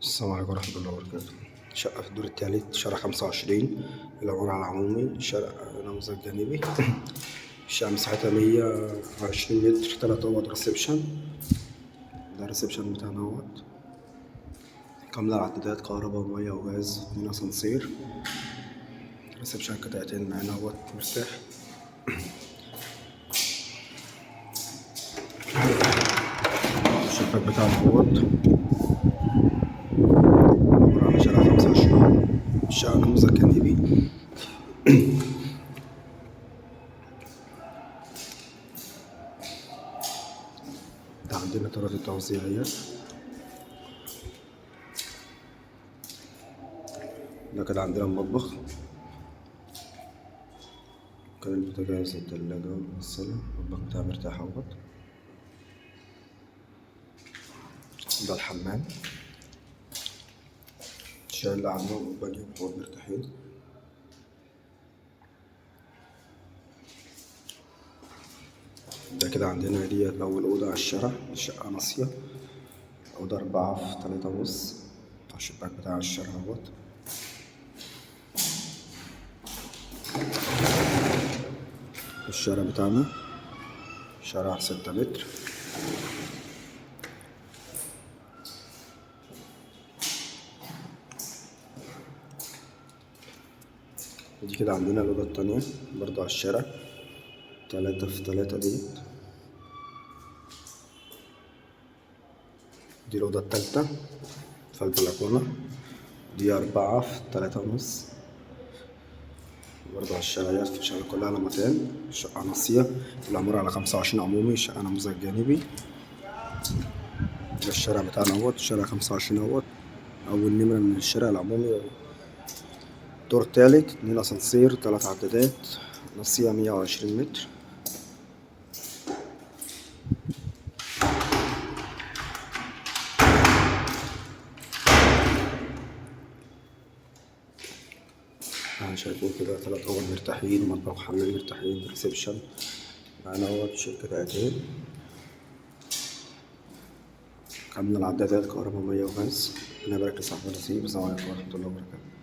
السلام عليكم ورحمة الله وبركاته. شقة في الدور التالت، شارع 25، العمارة على العمومي، شارع نموذج جانبي. الشقة مساحتها 120 متر، 3 أوض ريسبشن. ده الريسبشن بتاعنا اهوت، كاملة العدادات، كهرباء ومية وغاز، 2 أسانسير. ريسبشن قطعتين معانا اهوت مرتاح. الشباك بتاعنا اهوت، العمارة على شارع 25، الشقة نموذج جانبي. ده عندنا طرق التوزيعية. ده كده عندنا المطبخ، كان البوتاجاز، التلاجة والغسالة، المطبخ بتاعها مرتاح اهوت. ده الحمام، الشقة اللي عندهم والبانيو اهوت مرتاحين. ده كده عندنا دي أول أوضة على الشارع، شقة ناصية، أوضة 4 في 3.5، الشباك بتاع الشارع اهوت. الشارع بتاعنا شارع 6 متر. دي كده عندنا الأوضة التانية برضه على الشارع، 3 في 3 ديت. دي الأوضة التالتة في البلكونة، دي 4 في 3.5، برضه على الشارع، في الشارع كلها لمتين. شقة ناصية، العمارة على 25 عمومي، شقة نموذج جانبي. ده الشارع بتاعنا اهوت، شارع 25 اهوت، أول نمرة من الشارع العمومي. دور تالت، 2 أسانسير، 3 عدادات، ناصية 120 متر. شايفين كده 3 أوض مرتاحين، مطبخ وحمام مرتاحين، ريسبشن معانا اهوت، شركة عتال، كاملة العدادات، كهرباء ومية وغاز. أنا بارك لصاحب النصيب. السلام عليكم ورحمة الله وبركاته.